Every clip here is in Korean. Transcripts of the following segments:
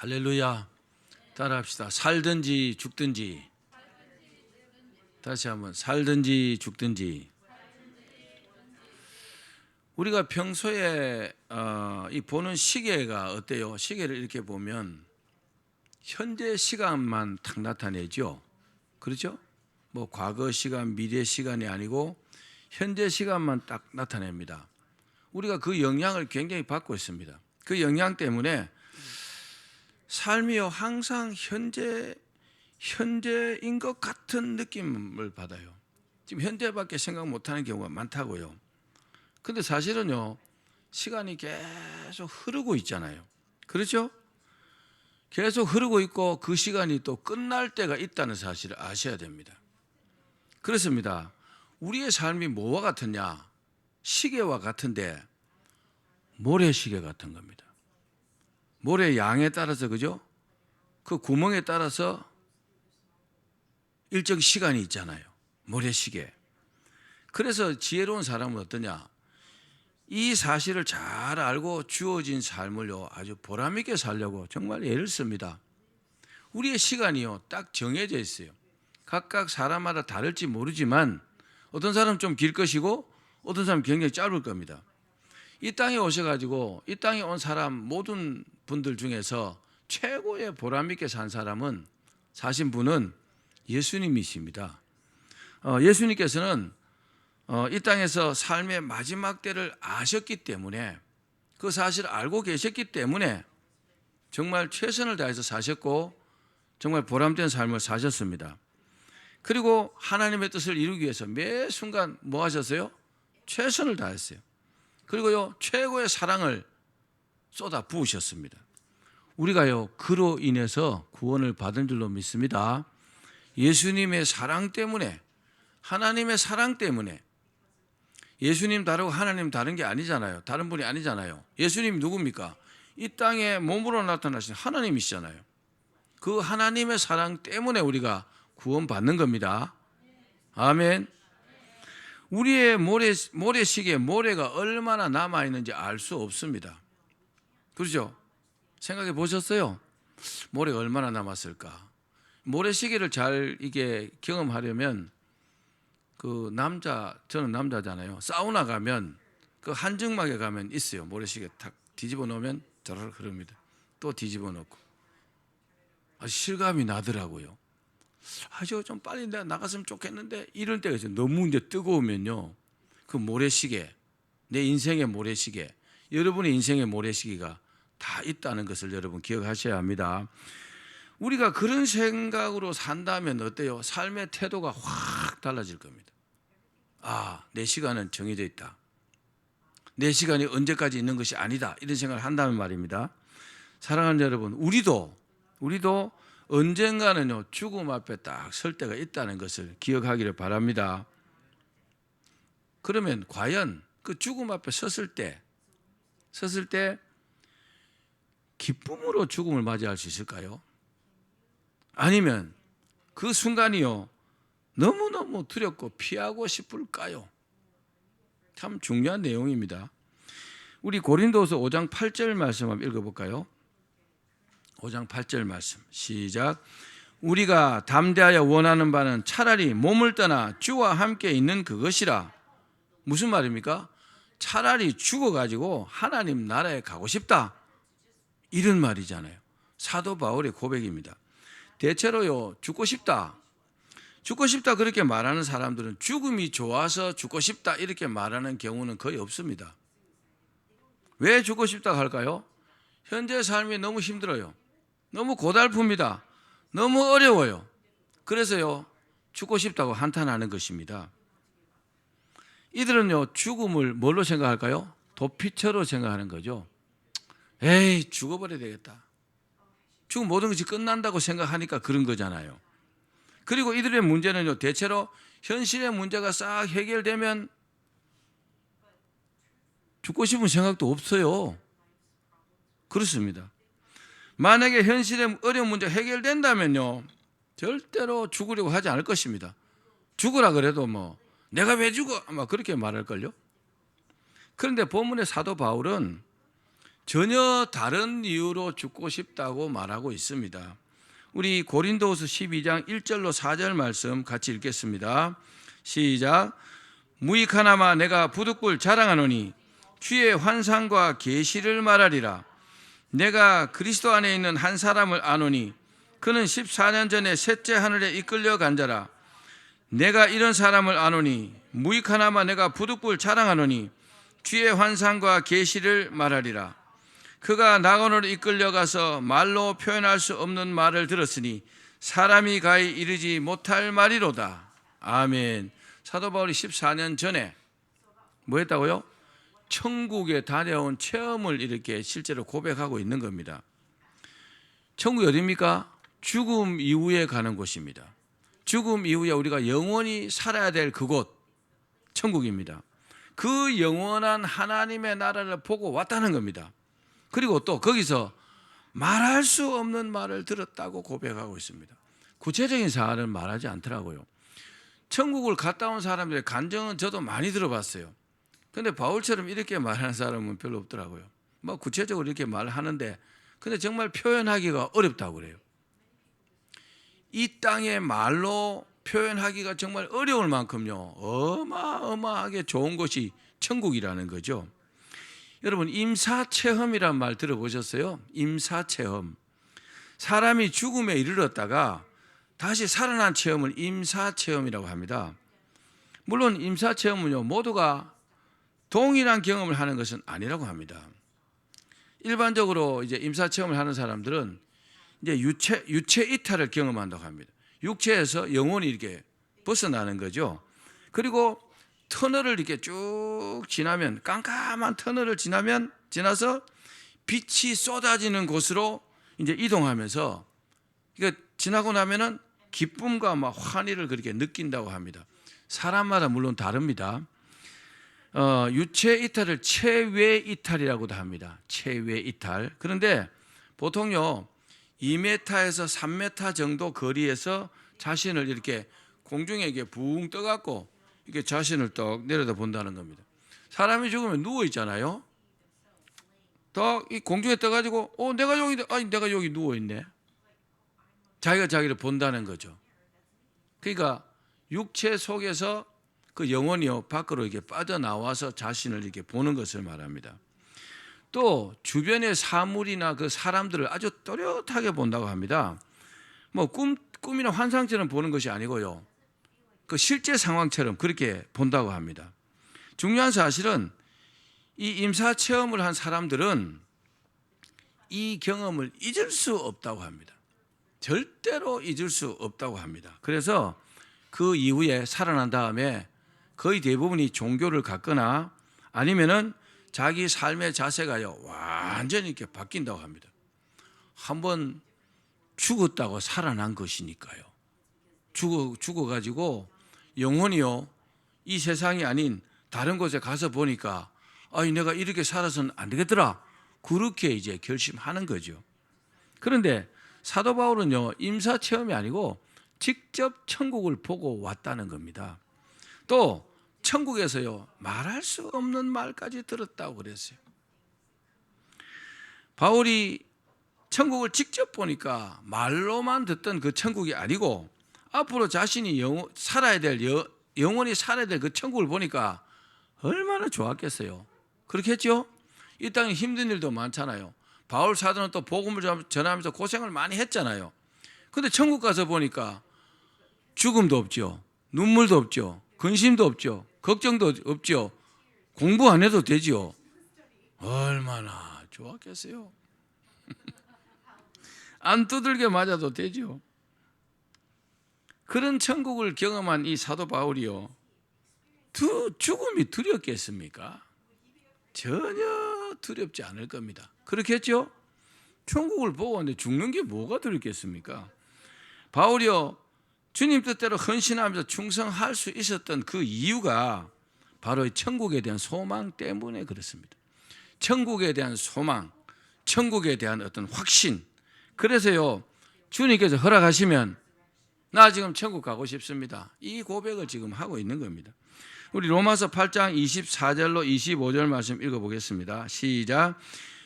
할렐루야. 따라합시다. 살든지 죽든지. 다시 한번 살든지 죽든지. 우리가 평소에 이 보는 시계가 어때요? 시계를 이렇게 보면 현재 시간만 딱 나타내죠. 그렇죠? 뭐 과거 시간, 미래 시간이 아니고 현재 시간만 딱 나타냅니다. 우리가 그 영향을 굉장히 받고 있습니다. 그 영향 때문에 삶이요 항상 현재인 것 같은 느낌을 받아요. 지금 현재밖에 생각 못하는 경우가 많다고요. 근데 사실은요 시간이 계속 흐르고 있잖아요. 그렇죠? 계속 흐르고 있고 그 시간이 또 끝날 때가 있다는 사실을 아셔야 됩니다. 그렇습니다. 우리의 삶이 뭐와 같으냐? 시계와 같은데 모래시계 같은 겁니다. 모래 양에 따라서, 그죠? 그 구멍에 따라서 일정 시간이 있잖아요. 모래시계. 그래서 지혜로운 사람은 어떠냐? 이 사실을 잘 알고 주어진 삶을요 아주 보람있게 살려고 정말 애를 씁니다. 우리의 시간이요 딱 정해져 있어요. 각각 사람마다 다를지 모르지만 어떤 사람은 좀 길 것이고 어떤 사람은 굉장히 짧을 겁니다. 이 땅에 오셔가지고 이 땅에 온 사람 모든 분들 중에서 최고의 보람있게 사신 분은 예수님이십니다. 예수님께서는 이 땅에서 삶의 마지막 때를 아셨기 때문에 그 사실을 알고 계셨기 때문에 정말 최선을 다해서 사셨고 정말 보람된 삶을 사셨습니다. 그리고 하나님의 뜻을 이루기 위해서 매 순간 뭐 하셨어요? 최선을 다했어요. 그리고요 최고의 사랑을 쏟아 부으셨습니다. 우리가요 그로 인해서 구원을 받은 줄로 믿습니다. 예수님의 사랑 때문에, 하나님의 사랑 때문에. 예수님 다르고 하나님 다른 게 아니잖아요. 다른 분이 아니잖아요. 예수님 누굽니까? 이 땅에 몸으로 나타나신 하나님이시잖아요. 그 하나님의 사랑 때문에 우리가 구원받는 겁니다. 아멘. 우리의 모래시계에 모래가 얼마나 남아있는지 알 수 없습니다. 그렇죠? 생각해 보셨어요? 모래가 얼마나 남았을까? 모래시계를 잘 이게 경험하려면 저는 남자잖아요. 사우나 가면 그 한증막에 가면 있어요. 모래시계 탁 뒤집어 놓으면 저렇게 흐릅니다. 또 뒤집어 놓고. 실감이 나더라고요. 좀 빨리 내가 나갔으면 좋겠는데 이럴 때가 있어요. 너무 이제 뜨거우면요. 그 모래시계, 내 인생의 모래시계, 여러분의 인생의 모래시계가 다 있다는 것을 여러분 기억하셔야 합니다. 우리가 그런 생각으로 산다면 어때요? 삶의 태도가 확 달라질 겁니다. 내 시간은 정해져 있다. 내 시간이 언제까지 있는 것이 아니다. 이런 생각을 한다면 말입니다. 사랑하는 여러분, 우리도 언젠가는요 죽음 앞에 딱 설 때가 있다는 것을 기억하기를 바랍니다. 그러면 과연 그 죽음 앞에 섰을 때 기쁨으로 죽음을 맞이할 수 있을까요? 아니면 그 순간이요 너무너무 두렵고 피하고 싶을까요? 참 중요한 내용입니다. 우리 고린도서 5장 8절 말씀 한번 읽어볼까요? 5장 8절 말씀 시작. 우리가 담대하여 원하는 바는 차라리 몸을 떠나 주와 함께 있는 그것이라. 무슨 말입니까? 차라리 죽어가지고 하나님 나라에 가고 싶다, 이런 말이잖아요. 사도 바울의 고백입니다. 대체로요 죽고 싶다 그렇게 말하는 사람들은 죽음이 좋아서 죽고 싶다 이렇게 말하는 경우는 거의 없습니다. 왜 죽고 싶다 할까요? 현재 삶이 너무 힘들어요. 너무 고달픕니다. 너무 어려워요. 그래서요 죽고 싶다고 한탄하는 것입니다. 이들은요 죽음을 뭘로 생각할까요? 도피처로 생각하는 거죠. 에이 죽어버려야 되겠다. 죽으면 모든 것이 끝난다고 생각하니까 그런 거잖아요. 그리고 이들의 문제는요 대체로 현실의 문제가 싹 해결되면 죽고 싶은 생각도 없어요. 그렇습니다. 만약에 현실의 어려운 문제가 해결된다면요 절대로 죽으려고 하지 않을 것입니다. 죽으라 그래도 내가 왜 죽어? 아마 그렇게 말할걸요. 그런데 본문의 사도 바울은 전혀 다른 이유로 죽고 싶다고 말하고 있습니다. 우리 고린도후서 12장 1절로 4절 말씀 같이 읽겠습니다. 시작. 무익하나마 내가 부득불 자랑하노니 주의 환상과 계시를 말하리라. 내가 그리스도 안에 있는 한 사람을 아노니 그는 14년 전에 셋째 하늘에 이끌려 간 자라. 내가 이런 사람을 아노니 무익하나마 내가 부득불 자랑하노니 주의 환상과 계시를 말하리라. 그가 낙원으로 이끌려가서 말로 표현할 수 없는 말을 들었으니 사람이 가히 이르지 못할 말이로다. 아멘. 사도 바울이 14년 전에 뭐 했다고요? 천국에 다녀온 체험을 이렇게 실제로 고백하고 있는 겁니다. 천국이 어디입니까? 죽음 이후에 가는 곳입니다. 죽음 이후에 우리가 영원히 살아야 될 그곳, 천국입니다. 그 영원한 하나님의 나라를 보고 왔다는 겁니다. 그리고 또 거기서 말할 수 없는 말을 들었다고 고백하고 있습니다. 구체적인 사안은 말하지 않더라고요. 천국을 갔다 온 사람들의 간증은 저도 많이 들어봤어요. 근데 바울처럼 이렇게 말하는 사람은 별로 없더라고요. 뭐 구체적으로 이렇게 말하는데 근데 정말 표현하기가 어렵다고 그래요. 이 땅의 말로 표현하기가 정말 어려울 만큼요, 어마어마하게 좋은 곳이 천국이라는 거죠. 여러분, 임사체험이란 말 들어보셨어요? 임사체험. 사람이 죽음에 이르렀다가 다시 살아난 체험을 임사체험이라고 합니다. 물론 임사체험은요, 모두가 동일한 경험을 하는 것은 아니라고 합니다. 일반적으로 이제 임사체험을 하는 사람들은 이제 유체 이탈을 경험한다고 합니다. 육체에서 영혼이 이렇게 벗어나는 거죠. 그리고 터널을 이렇게 쭉 지나면, 깜깜한 터널을 지나서 빛이 쏟아지는 곳으로 이제 이동하면서, 이거 지나고 나면은 기쁨과 막 환희를 그렇게 느낀다고 합니다. 사람마다 물론 다릅니다. 유체 이탈을 체외 이탈이라고도 합니다. 체외 이탈. 그런데 보통요 2m에서 3m 정도 거리에서 자신을 이렇게 공중에 이렇게 붕 떠갖고 이렇게 자신을 떡 내려다 본다는 겁니다. 사람이 죽으면 누워 있잖아요. 딱 이 공중에 떠가지고 내가 여기 누워 있네. 자기가 자기를 본다는 거죠. 그러니까 육체 속에서 그 영혼이요 밖으로 이렇게 빠져나와서 자신을 이렇게 보는 것을 말합니다. 또 주변의 사물이나 그 사람들을 아주 또렷하게 본다고 합니다. 뭐 꿈이나 환상처럼 보는 것이 아니고요, 그 실제 상황처럼 그렇게 본다고 합니다. 중요한 사실은 이 임사 체험을 한 사람들은 이 경험을 잊을 수 없다고 합니다. 절대로 잊을 수 없다고 합니다. 그래서 그 이후에 살아난 다음에 거의 대부분이 종교를 갖거나 아니면은 자기 삶의 자세가요 완전히 이렇게 바뀐다고 합니다. 한번 죽었다고 살아난 것이니까요. 죽어가지고 영혼이요 이 세상이 아닌 다른 곳에 가서 보니까 내가 이렇게 살아서는 안 되겠더라, 그렇게 이제 결심하는 거죠. 그런데 사도 바울은요 임사 체험이 아니고 직접 천국을 보고 왔다는 겁니다. 또 천국에서요 말할 수 없는 말까지 들었다고 그랬어요. 바울이 천국을 직접 보니까 말로만 듣던 그 천국이 아니고 앞으로 자신이 살아야 될 영원히 살아야 될 그 천국을 보니까 얼마나 좋았겠어요. 그렇겠죠? 이 땅에 힘든 일도 많잖아요. 바울 사도는 또 복음을 전하면서 고생을 많이 했잖아요. 근데 천국 가서 보니까 죽음도 없죠, 눈물도 없죠, 근심도 없죠, 걱정도 없죠, 공부 안 해도 되죠. 얼마나 좋았겠어요. 안 두들겨 맞아도 되죠. 그런 천국을 경험한 이 사도 바울이요 죽음이 두렵겠습니까? 전혀 두렵지 않을 겁니다. 그렇겠죠? 천국을 보고 왔는데 죽는 게 뭐가 두렵겠습니까? 바울이요 주님 뜻대로 헌신하면서 충성할 수 있었던 그 이유가 바로 천국에 대한 소망 때문에 그렇습니다. 천국에 대한 소망, 천국에 대한 어떤 확신. 그래서요 주님께서 허락하시면 나 지금 천국 가고 싶습니다, 이 고백을 지금 하고 있는 겁니다. 우리 로마서 8장 24절로 25절 말씀 읽어보겠습니다. 시작.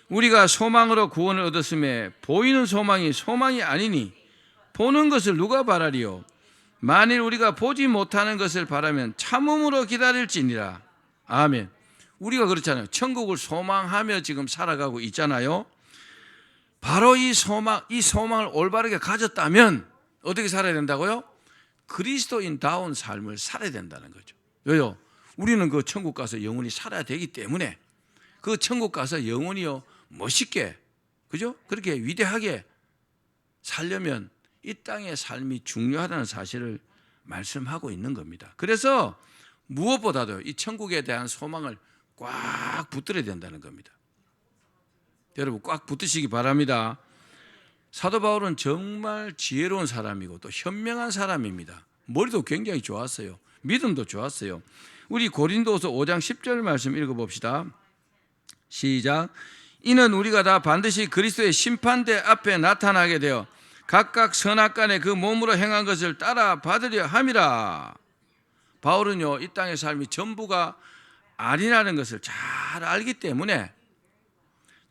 우리가 소망으로 구원을 얻었음에 보이는 소망이 소망이 아니니 보는 것을 누가 바라리요? 만일 우리가 보지 못하는 것을 바라면 참음으로 기다릴지니라. 아멘. 우리가 그렇잖아요. 천국을 소망하며 지금 살아가고 있잖아요. 바로 이 소망을 올바르게 가졌다면 어떻게 살아야 된다고요? 그리스도인다운 삶을 살아야 된다는 거죠. 왜요? 우리는 그 천국 가서 영원히 살아야 되기 때문에 그 천국 가서 영원히요 멋있게, 그죠? 그렇게 위대하게 살려면 이 땅의 삶이 중요하다는 사실을 말씀하고 있는 겁니다. 그래서 무엇보다도 이 천국에 대한 소망을 꽉 붙들어야 된다는 겁니다. 여러분 꽉 붙으시기 바랍니다. 사도 바울은 정말 지혜로운 사람이고 또 현명한 사람입니다. 머리도 굉장히 좋았어요. 믿음도 좋았어요. 우리 고린도서 5장 10절 말씀 읽어봅시다. 시작. 이는 우리가 다 반드시 그리스도의 심판대 앞에 나타나게 되어 각각 선악간에 그 몸으로 행한 것을 따라 받으려 함이라. 바울은요 이 땅의 삶이 전부가 아니라는 것을 잘 알기 때문에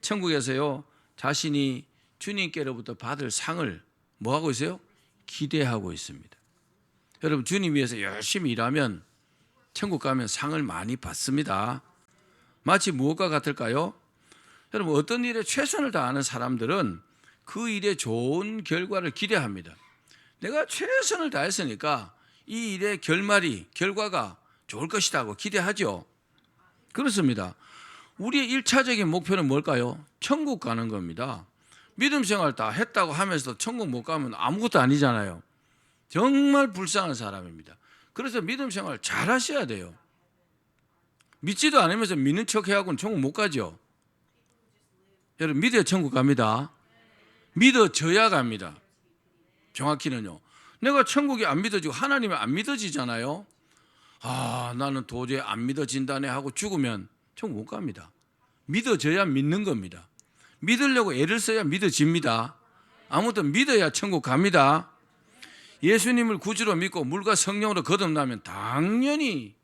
천국에서요 자신이 주님께로부터 받을 상을 뭐하고 있어요? 기대하고 있습니다. 여러분 주님 위해서 열심히 일하면 천국 가면 상을 많이 받습니다. 마치 무엇과 같을까요? 여러분 어떤 일에 최선을 다하는 사람들은 그 일에 좋은 결과를 기대합니다. 내가 최선을 다했으니까 이 일의 결과가 좋을 것이다 고 기대하죠. 그렇습니다. 우리의 1차적인 목표는 뭘까요? 천국 가는 겁니다. 믿음 생활 다 했다고 하면서도 천국 못 가면 아무것도 아니잖아요. 정말 불쌍한 사람입니다. 그래서 믿음 생활 잘 하셔야 돼요. 믿지도 않으면서 믿는 척 해하고는 천국 못 가죠. 여러분 믿어야 천국 갑니다. 믿어져야 갑니다. 정확히는요. 내가 천국이 안 믿어지고 하나님이 안 믿어지잖아요. 나는 도저히 안 믿어진다네 하고 죽으면 천국 못 갑니다. 믿어져야 믿는 겁니다. 믿으려고 애를 써야 믿어집니다. 아무튼 믿어야 천국 갑니다. 예수님을 구주로 믿고 물과 성령으로 거듭나면 당연히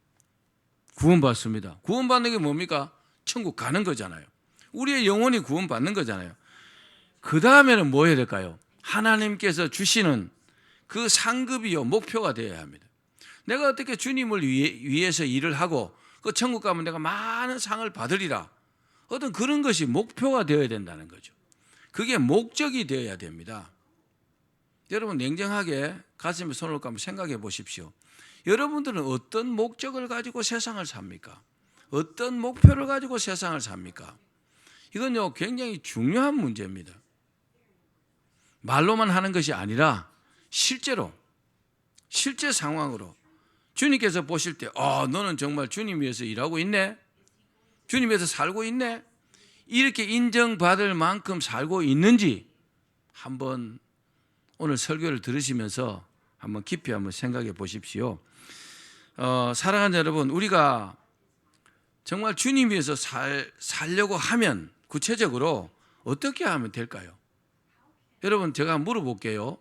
구원받습니다. 구원받는 게 뭡니까? 천국 가는 거잖아요. 우리의 영혼이 구원받는 거잖아요. 그 다음에는 뭐 해야 될까요? 하나님께서 주시는 그 상급이요 목표가 되어야 합니다. 내가 어떻게 주님을 위해서 일을 하고 그 천국 가면 내가 많은 상을 받으리라. 어떤 그런 것이 목표가 되어야 된다는 거죠. 그게 목적이 되어야 됩니다. 여러분 냉정하게 가슴에 손을 얹고 한번 생각해 보십시오. 여러분들은 어떤 목적을 가지고 세상을 삽니까? 어떤 목표를 가지고 세상을 삽니까? 이건요 굉장히 중요한 문제입니다. 말로만 하는 것이 아니라 실제 상황으로 주님께서 보실 때 너는 정말 주님 위해서 일하고 있네? 주님 위해서 살고 있네? 이렇게 인정받을 만큼 살고 있는지 한번 오늘 설교를 들으시면서 한번 깊이 한번 생각해 보십시오. 사랑하는 여러분, 우리가 정말 주님 위해서 살려고 하면 구체적으로 어떻게 하면 될까요? 여러분 제가 물어볼게요.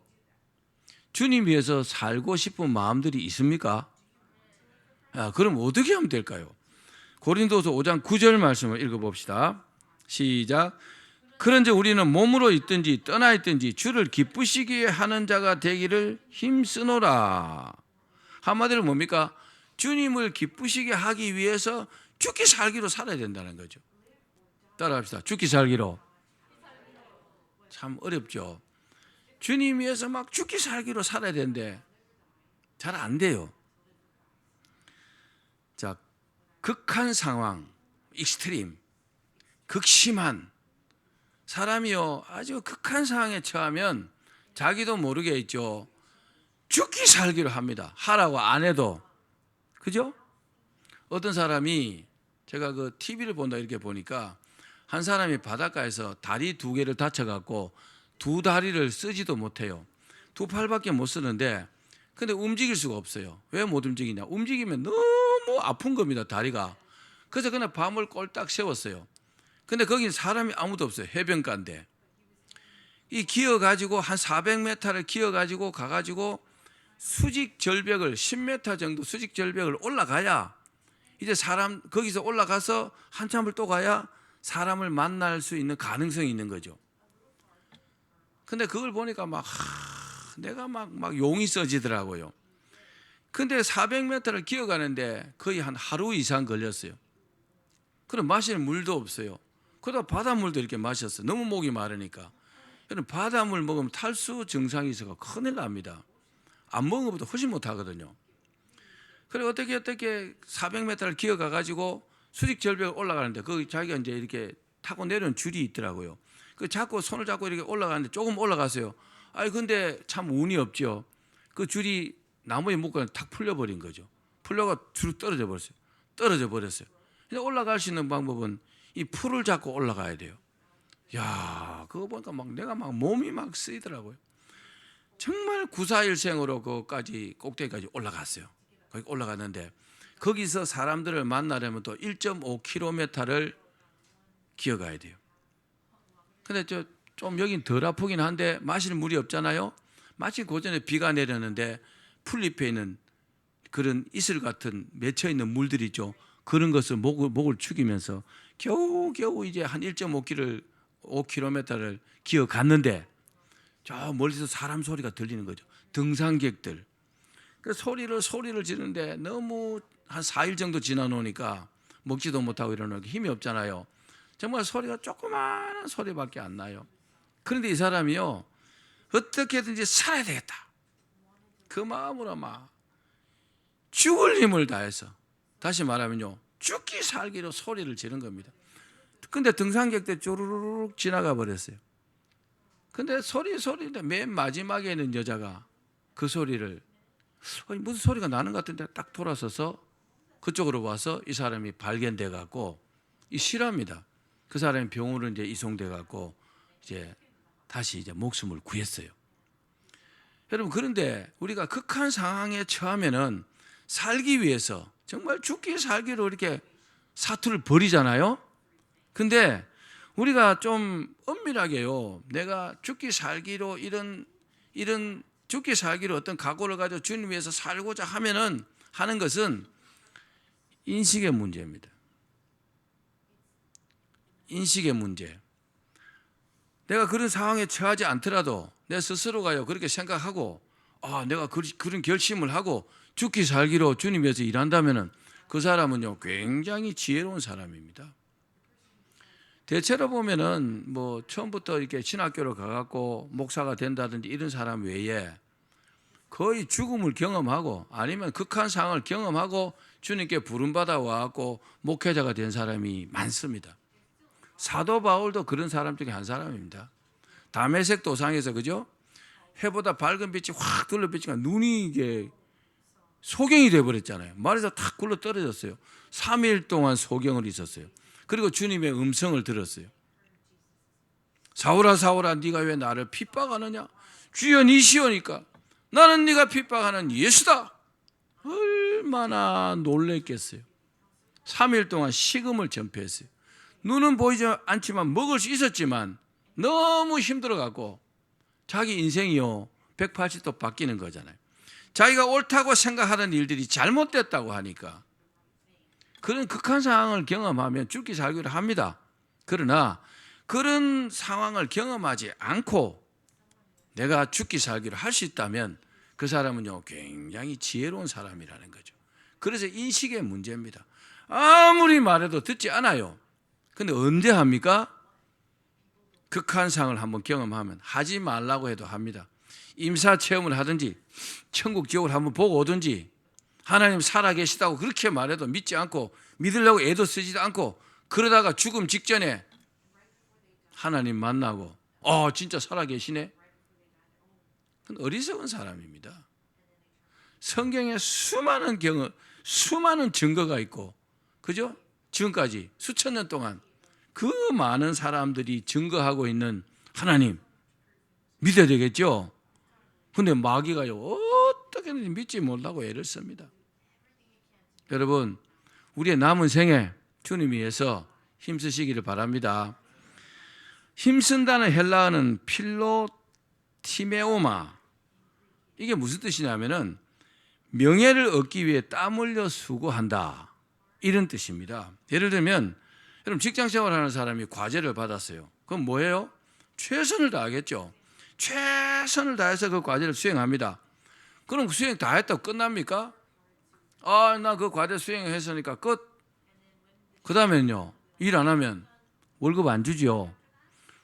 주님 위해서 살고 싶은 마음들이 있습니까? 그럼 어떻게 하면 될까요? 고린도서 5장 9절 말씀을 읽어봅시다. 시작. 그런즉 우리는 몸으로 있든지 떠나 있든지 주를 기쁘시게 하는 자가 되기를 힘쓰노라. 한마디로 뭡니까? 주님을 기쁘시게 하기 위해서 죽기 살기로 살아야 된다는 거죠. 따라합시다. 죽기 살기로. 참 어렵죠. 주님 위해서 막 죽기 살기로 살아야 되는데 잘 안 돼요. 자, 극한 상황, 익스트림, 극심한 사람이요 아주 극한 상황에 처하면 자기도 모르게 있죠. 죽기 살기로 합니다. 하라고 안 해도. 그죠? 어떤 사람이 제가 그 TV를 본다 이렇게 보니까 한 사람이 바닷가에서 다리 두 개를 다쳐갖고 두 다리를 쓰지도 못해요. 두 팔밖에 못 쓰는데 근데 움직일 수가 없어요. 왜 못 움직이냐? 움직이면 너무 아픈 겁니다, 다리가. 그래서 그냥 밤을 꼴딱 세웠어요. 근데 거기는 사람이 아무도 없어요. 해변가인데. 이 기어가지고 한 400m를 기어가지고 가가지고 수직 절벽을 10m 정도 수직 절벽을 올라가야 이제 사람 거기서 올라가서 한참을 또 가야 사람을 만날 수 있는 가능성이 있는 거죠. 근데 그걸 보니까 내가 막 용이 써지더라고요. 근데 400m를 기어가는데 거의 한 하루 이상 걸렸어요. 그럼 마실 물도 없어요. 그러다 바닷물도 이렇게 마셨어요. 너무 목이 마르니까. 그럼 바닷물 먹으면 탈수 증상이 있어서 큰일 납니다. 안 먹은 것보다 훨씬 못하거든요. 그리고 어떻게 400m를 기어가 가지고 수직 절벽 올라가는데 거기 자기가 이제 이렇게 타고 내려온 줄이 있더라고요. 그 자꾸 손을 잡고 이렇게 올라가는데 조금 올라갔어요. 근데 참 운이 없죠. 그 줄이 나무에 묶고 탁 풀려버린 거죠. 풀려가 줄이 떨어져 버렸어요. 그냥 올라갈 수 있는 방법은 이 풀을 잡고 올라가야 돼요. 야, 그거 보니까 내가 몸이 쓰이더라고요. 정말 구사일생으로 그까지 꼭대기까지 올라갔어요. 거기 올라갔는데 거기서 사람들을 만나려면 또 1.5km를 기어가야 돼요. 근데 좀 여긴 덜 아프긴 한데 마실 물이 없잖아요. 마침 그 전에 비가 내렸는데 풀잎에 있는 그런 이슬 같은 맺혀 있는 물들이 있죠. 그런 것을 목을 축이면서 겨우 이제 한 1.5km를 기어갔는데 저 멀리서 사람 소리가 들리는 거죠. 등산객들. 그 소리를 지르는데 너무 한 4일 정도 지나 놓으니까 먹지도 못하고 이러니까 힘이 없잖아요. 정말 소리가 조그마한 소리밖에 안 나요. 그런데 이 사람이요, 어떻게든지 살아야 되겠다. 그 마음으로 죽을 힘을 다해서, 다시 말하면요, 죽기 살기로 소리를 지른 겁니다. 근데 등산객들 쭈루루룩 지나가 버렸어요. 근데 소리인데 맨 마지막에 있는 여자가 그 소리를 무슨 소리가 나는 것 같은데 딱 돌아서서 그쪽으로 와서 이 사람이 발견돼 갖고 실합니다. 그 사람이 병원으로 이제 이송돼 갖고 이제 다시 이제 목숨을 구했어요. 여러분, 그런데 우리가 극한 상황에 처하면은 살기 위해서 정말 죽기 살기로 이렇게 사투를 벌이잖아요. 근데 우리가 좀 엄밀하게요, 내가 죽기 살기로 이런 죽기 살기로 어떤 각오를 가지고 주님 위해서 살고자 하는 것은 인식의 문제입니다. 인식의 문제. 내가 그런 상황에 처하지 않더라도 내 스스로가요 그렇게 생각하고 내가 그런 결심을 하고 죽기 살기로 주님 위해서 일한다면은 그 사람은요 굉장히 지혜로운 사람입니다. 대체로 보면은 처음부터 이렇게 신학교를 가갖고 목사가 된다든지 이런 사람 외에 거의 죽음을 경험하고 아니면 극한 상황을 경험하고 주님께 부름받아 와갖고 목회자가 된 사람이 많습니다. 사도 바울도 그런 사람 중에 한 사람입니다. 다메섹 도상에서, 그죠? 해보다 밝은 빛이 확 둘러비치니까 눈이 이게 소경이 되어버렸잖아요. 말에서 탁 굴러 떨어졌어요. 3일 동안 소경을 있었어요. 그리고 주님의 음성을 들었어요. 사울아 사울아 네가 왜 나를 핍박하느냐? 주여 니시오니까 나는 네가 핍박하는 예수다. 얼마나 놀랬겠어요. 3일 동안 식음을 전폐했어요. 눈은 보이지 않지만 먹을 수 있었지만 너무 힘들어갖고 자기 인생이요 180도 바뀌는 거잖아요. 자기가 옳다고 생각하던 일들이 잘못됐다고 하니까 그런 극한 상황을 경험하면 죽기 살기로 합니다. 그러나 그런 상황을 경험하지 않고 내가 죽기 살기로 할 수 있다면 그 사람은요 굉장히 지혜로운 사람이라는 거죠. 그래서 인식의 문제입니다. 아무리 말해도 듣지 않아요. 근데 언제 합니까? 극한 상황을 한번 경험하면 하지 말라고 해도 합니다. 임사 체험을 하든지 천국 지옥을 한번 보고 오든지 하나님 살아계시다고 그렇게 말해도 믿지 않고 믿으려고 애도 쓰지도 않고 그러다가 죽음 직전에 하나님 만나고 진짜 살아계시네. 그건 어리석은 사람입니다. 성경에 수많은 증거가 있고, 그죠? 지금까지 수천 년 동안 그 많은 사람들이 증거하고 있는 하나님 믿어야 되겠죠? 근데 마귀가요 어떻게든지 믿지 못하고 애를 씁니다. 여러분, 우리의 남은 생에 주님 위해서 힘쓰시기를 바랍니다. 힘쓴다는 헬라어는 필로티메오마, 이게 무슨 뜻이냐면은 명예를 얻기 위해 땀 흘려 수고한다, 이런 뜻입니다. 예를 들면 여러분 직장 생활하는 사람이 과제를 받았어요. 그럼 뭐예요? 최선을 다하겠죠. 최선을 다해서 그 과제를 수행합니다. 그럼 그 수행 다 했다고 끝납니까? 아, 나 그 과제 수행했으니까 끝. 그 다음엔요, 일 안 하면 월급 안 주지요.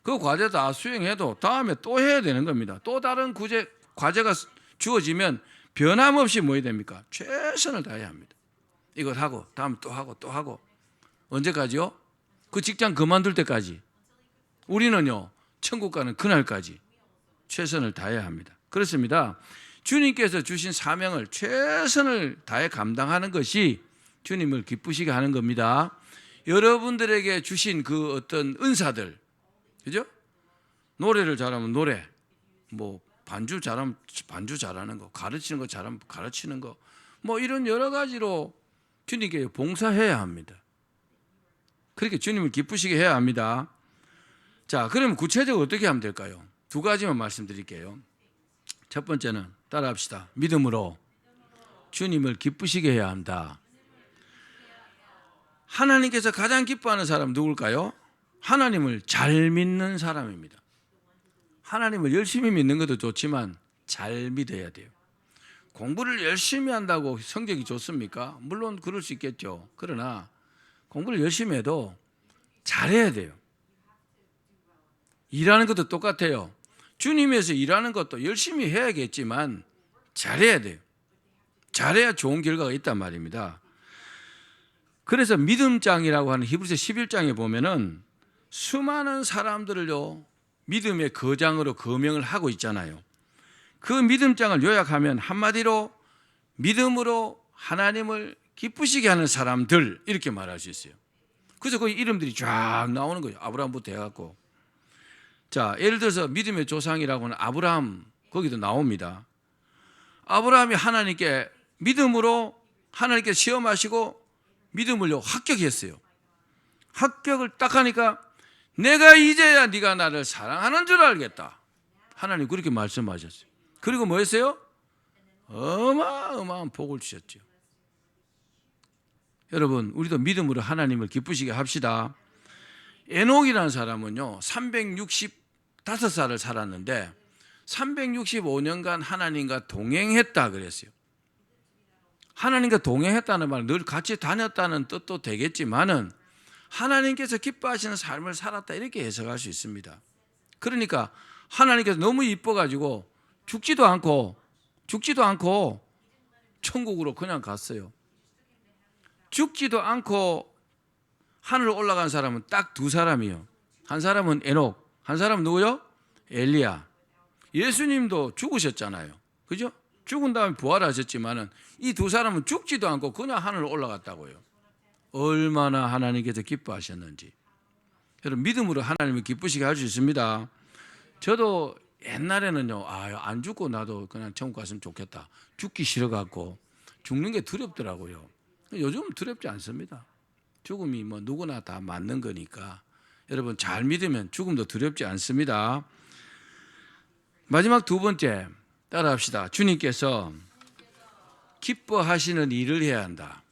그 과제 다 수행해도 다음에 또 해야 되는 겁니다. 또 다른 과제가 주어지면 변함없이 뭐 해야 됩니까? 최선을 다해야 합니다. 이걸 하고 다음에 또 하고 또 하고. 언제까지요? 그 직장 그만둘 때까지. 우리는요, 천국 가는 그날까지 최선을 다해야 합니다. 그렇습니다. 주님께서 주신 사명을 최선을 다해 감당하는 것이 주님을 기쁘시게 하는 겁니다. 여러분들에게 주신 그 어떤 은사들, 그죠? 노래를 잘하면 노래, 뭐 반주 잘하면 반주 잘하는 거, 가르치는 거 잘하면 가르치는 거, 뭐 이런 여러 가지로 주님께 봉사해야 합니다. 그렇게 주님을 기쁘시게 해야 합니다. 자, 그러면 구체적으로 어떻게 하면 될까요? 두 가지만 말씀드릴게요. 첫 번째는 따라합시다. 믿음으로 주님을 기쁘시게 해야 한다. 하나님께서 가장 기뻐하는 사람 누굴까요? 하나님을 잘 믿는 사람입니다. 하나님을 열심히 믿는 것도 좋지만 잘 믿어야 돼요. 공부를 열심히 한다고 성적이 좋습니까? 물론 그럴 수 있겠죠. 그러나 공부를 열심히 해도 잘해야 돼요. 일하는 것도 똑같아요. 주님에서 일하는 것도 열심히 해야겠지만 잘해야 돼요. 잘해야 좋은 결과가 있단 말입니다. 그래서 믿음장이라고 하는 히브리서 11장에 보면은 수많은 사람들을요, 믿음의 거장으로 거명을 하고 있잖아요. 그 믿음장을 요약하면 한마디로 믿음으로 하나님을 기쁘시게 하는 사람들, 이렇게 말할 수 있어요. 그래서 그 이름들이 쫙 나오는 거예요. 아브라함부터 해갖고. 자, 예를 들어서 믿음의 조상이라고 하는 아브라함, 거기도 나옵니다. 아브라함이 하나님께 믿음으로 하나님께 시험하시고 믿음을요 합격했어요. 합격을 딱 하니까 내가 이제야 네가 나를 사랑하는 줄 알겠다. 하나님 그렇게 말씀하셨어요. 그리고 뭐 했어요? 어마어마한 복을 주셨죠. 여러분, 우리도 믿음으로 하나님을 기쁘시게 합시다. 에녹이라는 사람은요 365살을 살았는데 365년간 하나님과 동행했다 그랬어요. 하나님과 동행했다는 말은 늘 같이 다녔다는 뜻도 되겠지만은 하나님께서 기뻐하시는 삶을 살았다 이렇게 해석할 수 있습니다. 그러니까 하나님께서 너무 이뻐가지고 죽지도 않고 천국으로 그냥 갔어요. 죽지도 않고 하늘로 올라간 사람은 딱 두 사람이요. 한 사람은 에녹, 한 사람은 누구요? 엘리야. 예수님도 죽으셨잖아요. 그죠? 죽은 다음에 부활하셨지만은 이 두 사람은 죽지도 않고 그냥 하늘로 올라갔다고요. 얼마나 하나님께서 기뻐하셨는지. 여러분, 믿음으로 하나님을 기쁘시게 할 수 있습니다. 저도 옛날에는요, 안 죽고 나도 그냥 천국 갔으면 좋겠다. 죽기 싫어갖고 죽는 게 두렵더라고요. 요즘은 두렵지 않습니다. 죽음이 뭐 누구나 다 맞는 거니까 여러분 잘 믿으면 죽음도 두렵지 않습니다. 마지막 두 번째 따라합시다. 주님께서 기뻐하시는 일을 해야 한다.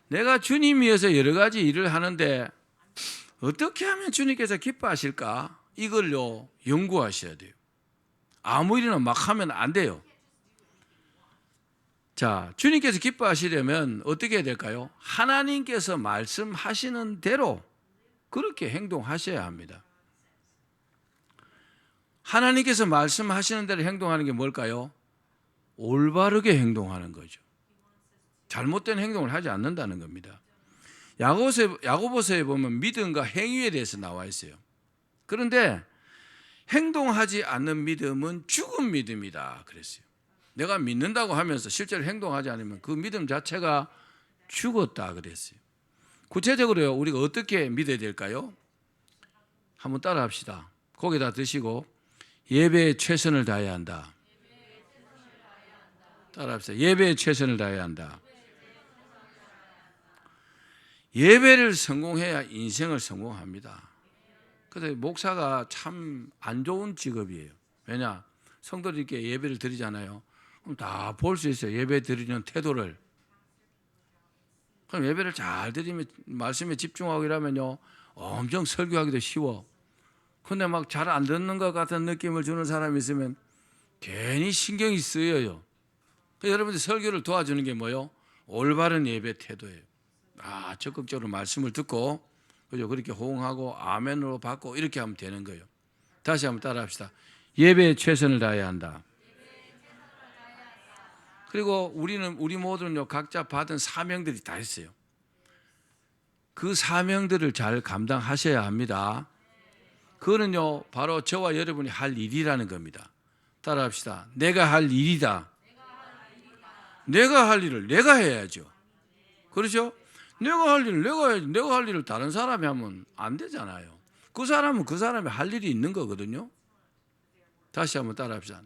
내가 주님 위해서 여러 가지 일을 하는데 어떻게 하면 주님께서 기뻐하실까? 이걸요 연구하셔야 돼요. 아무 일이나 막 하면 안 돼요. 자, 주님께서 기뻐하시려면 어떻게 해야 될까요? 하나님께서 말씀하시는 대로 그렇게 행동하셔야 합니다. 하나님께서 말씀하시는 대로 행동하는 게 뭘까요? 올바르게 행동하는 거죠. 잘못된 행동을 하지 않는다는 겁니다. 야고보서에 보면 믿음과 행위에 대해서 나와 있어요. 그런데 행동하지 않는 믿음은 죽은 믿음이다 그랬어요. 내가 믿는다고 하면서 실제로 행동하지 않으면 그 믿음 자체가 죽었다 그랬어요. 구체적으로요, 우리가 어떻게 믿어야 될까요? 한번 따라합시다. 거기다 드시고 예배에 최선을 다해야 한다. 따라합시다. 예배에 최선을 다해야 한다. 예배를 성공해야 인생을 성공합니다. 그래서 목사가 참 안 좋은 직업이에요. 왜냐? 성도들께 예배를 드리잖아요. 그럼 다 볼 수 있어요. 예배 드리는 태도를. 그럼 예배를 잘 드리면 말씀에 집중하고 이러면요 엄청 설교하기도 쉬워. 근데 막 잘 안 듣는 것 같은 느낌을 주는 사람이 있으면 괜히 신경이 쓰여요. 여러분들 설교를 도와주는 게 뭐요? 올바른 예배 태도예요. 적극적으로 말씀을 듣고 그죠? 그렇게 호응하고 아멘으로 받고 이렇게 하면 되는 거예요. 다시 한번 따라합시다. 예배에 최선을 다해야 한다. 그리고 우리 모두는요 각자 받은 사명들이 다 있어요. 그 사명들을 잘 감당하셔야 합니다. 그거는요 바로 저와 여러분이 할 일이라는 겁니다. 따라합시다. 내가 할 일이다. 내가 할 일을 내가 해야죠. 그렇죠? 내가 할 일을 내가 해야지. 내가 할 일을 다른 사람이 하면 안 되잖아요. 그 사람은 그 사람이 할 일이 있는 거거든요. 다시 한번 따라합시다.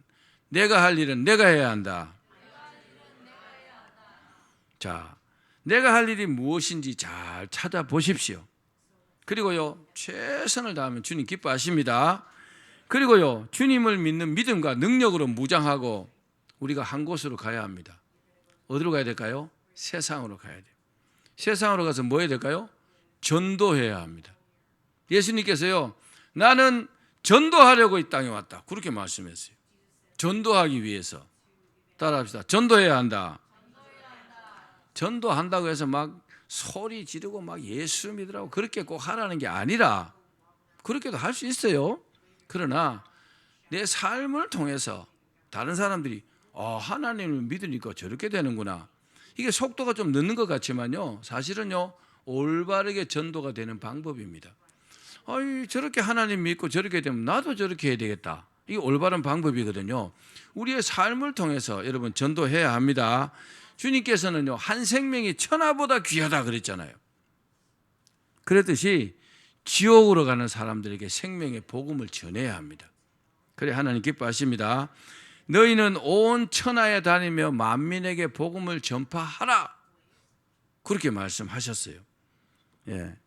내가 할 일은 내가 해야 한다. 자, 내가 할 일이 무엇인지 잘 찾아보십시오. 그리고요 최선을 다하면 주님 기뻐하십니다. 그리고요 주님을 믿는 믿음과 능력으로 무장하고 우리가 한 곳으로 가야 합니다. 어디로 가야 될까요? 세상으로 가야 돼요. 세상으로 가서 뭐 해야 될까요? 전도해야 합니다. 예수님께서요 나는 전도하려고 이 땅에 왔다 그렇게 말씀했어요. 전도하기 위해서. 따라합시다. 전도해야 한다. 전도한다고 해서 막 소리 지르고 막 예수 믿으라고 그렇게 꼭 하라는 게 아니라 그렇게도 할 수 있어요. 그러나 내 삶을 통해서 다른 사람들이 하나님을 믿으니까 저렇게 되는구나. 이게 속도가 좀 늦는 것 같지만요 사실은요 올바르게 전도가 되는 방법입니다. 저렇게 하나님 믿고 저렇게 되면 나도 저렇게 해야 되겠다. 이게 올바른 방법이거든요. 우리의 삶을 통해서 여러분 전도해야 합니다. 주님께서는요 한 생명이 천하보다 귀하다 그랬잖아요. 그랬듯이 지옥으로 가는 사람들에게 생명의 복음을 전해야 합니다. 그래 하나님 기뻐하십니다. 너희는 온 천하에 다니며 만민에게 복음을 전파하라 그렇게 말씀하셨어요.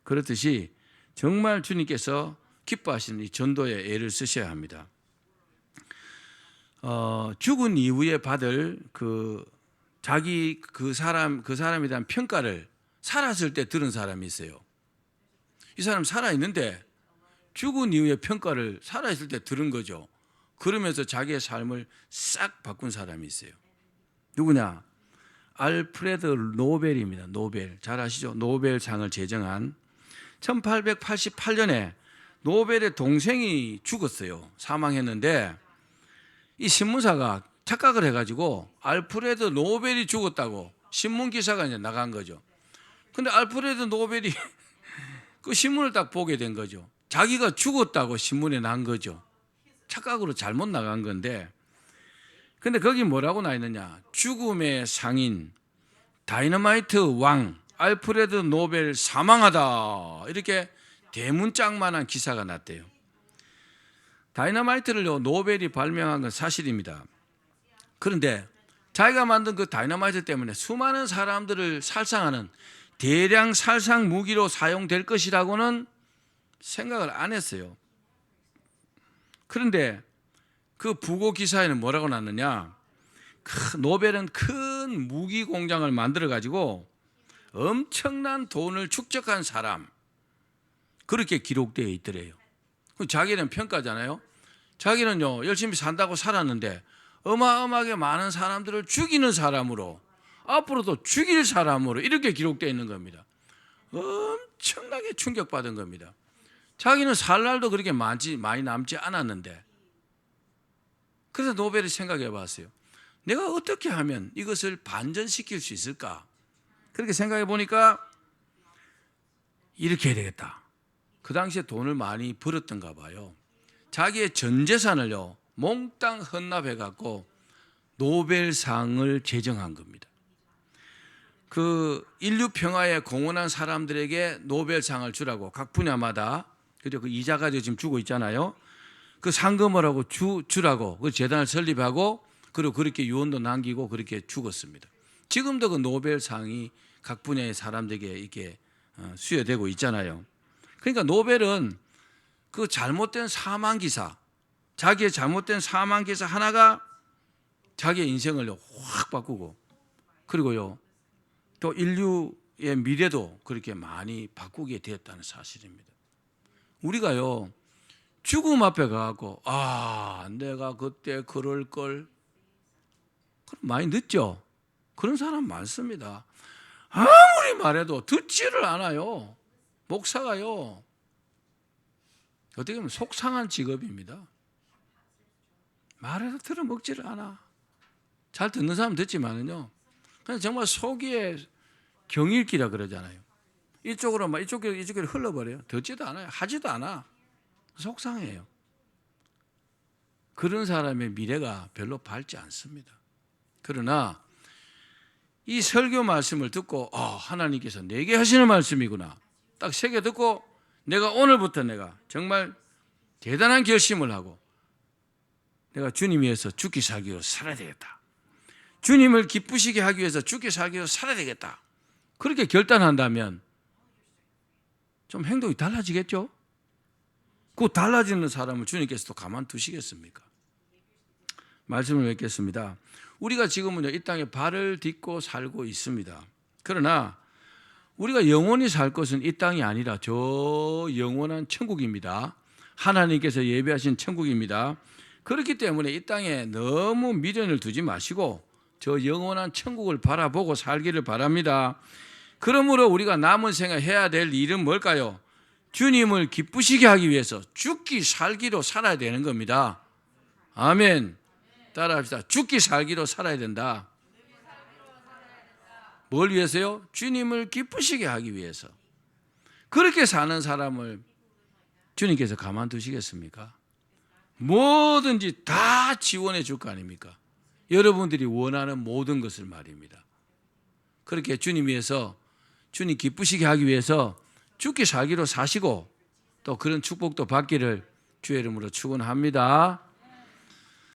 그렇듯이 정말 주님께서 기뻐하시는 이 전도에 애를 쓰셔야 합니다. 죽은 이후에 받을 그 사람에 대한 평가를 살았을 때 들은 사람이 있어요. 이 사람 살아있는데 죽은 이후에 평가를 살아있을 때 들은 거죠. 그러면서 자기의 삶을 싹 바꾼 사람이 있어요. 누구냐? 알프레드 노벨입니다. 노벨. 잘 아시죠? 노벨상을 제정한 1888년에 노벨의 동생이 죽었어요. 사망했는데 이 신문사가 착각을 해가지고 알프레드 노벨이 죽었다고 신문 기사가 이제 나간 거죠. 근데 알프레드 노벨이 그 신문을 딱 보게 된 거죠. 자기가 죽었다고 신문에 난 거죠. 착각으로 잘못 나간 건데, 근데 거기 뭐라고 나 있느냐? 죽음의 상인 다이너마이트 왕 알프레드 노벨 사망하다 이렇게 대문짝만한 기사가 났대요. 다이너마이트를요 노벨이 발명한 건 사실입니다. 그런데 자기가 만든 그 다이너마이트 때문에 수많은 사람들을 살상하는 대량 살상 무기로 사용될 것이라고는 생각을 안 했어요. 그런데 그 부고 기사에는 뭐라고 났느냐? 노벨은 큰 무기 공장을 만들어 가지고 엄청난 돈을 축적한 사람 그렇게 기록되어 있더래요. 자기는 평가잖아요. 자기는요 열심히 산다고 살았는데 어마어마하게 많은 사람들을 죽이는 사람으로 앞으로도 죽일 사람으로 이렇게 기록되어 있는 겁니다. 엄청나게 충격받은 겁니다. 자기는 살 날도 그렇게 많이 남지 않았는데, 그래서 노벨이 생각해 봤어요. 내가 어떻게 하면 이것을 반전시킬 수 있을까? 그렇게 생각해 보니까 이렇게 해야 되겠다. 그 당시에 돈을 많이 벌었던가 봐요. 자기의 전 재산을요 몽땅 헌납해 갖고 노벨상을 제정한 겁니다. 그 인류 평화에 공헌한 사람들에게 노벨상을 주라고 각 분야마다, 그리고 그 이자가 지금 주고 있잖아요. 그 상금을 하고 주라고 그 재단을 설립하고 그리고 그렇게 유언도 남기고 그렇게 죽었습니다. 지금도 그 노벨상이 각 분야의 사람들에게 이렇게 수여되고 있잖아요. 그러니까 노벨은 그 잘못된 사망 기사, 자기의 잘못된 사망 기사 하나가 자기의 인생을 확 바꾸고, 그리고요 또 인류의 우리의 미래도 그렇게 많이 바꾸게 되었다는 사실입니다. 우리가요, 죽음 앞에 가고 내가 그때 그럴 걸, 그럼 많이 늦죠. 그런 사람 많습니다. 아무리 말해도 듣지를 않아요. 목사가요, 어떻게 보면 속상한 직업입니다. 말해도 들어먹지를 않아. 잘 듣는 사람 듣지만은요, 그냥 정말 속이에 경읽기라 그러잖아요. 이쪽으로 막 이쪽으로 흘러버려요. 듣지도 않아요. 하지도 않아. 속상해요. 그런 사람의 미래가 별로 밝지 않습니다. 그러나 이 설교 말씀을 듣고 하나님께서 내게 하시는 말씀이구나. 딱 새겨 듣고 내가 오늘부터 내가 정말 대단한 결심을 하고 내가 주님 위해서 죽기 살기로 살아야 되겠다. 주님을 기쁘시게 하기 위해서 죽기 살기로 살아야 되겠다. 그렇게 결단한다면 좀 행동이 달라지겠죠? 그 달라지는 사람을 주님께서 또 가만두시겠습니까? 말씀을 맺겠습니다. 우리가 지금은 이 땅에 발을 딛고 살고 있습니다. 그러나 우리가 영원히 살 것은 이 땅이 아니라 저 영원한 천국입니다. 하나님께서 예비하신 천국입니다. 그렇기 때문에 이 땅에 너무 미련을 두지 마시고 저 영원한 천국을 바라보고 살기를 바랍니다. 그러므로 우리가 남은 생에 해야 될 일은 뭘까요? 주님을 기쁘시게 하기 위해서 죽기 살기로 살아야 되는 겁니다. 아멘. 따라합시다. 죽기 살기로 살아야 된다. 뭘 위해서요? 주님을 기쁘시게 하기 위해서. 그렇게 사는 사람을 주님께서 가만두시겠습니까? 뭐든지 다 지원해 줄 거 아닙니까? 여러분들이 원하는 모든 것을 말입니다. 그렇게 주님 위해서, 주님 기쁘시게 하기 위해서 죽기 살기로 사시고 또 그런 축복도 받기를 주의 이름으로 축원합니다.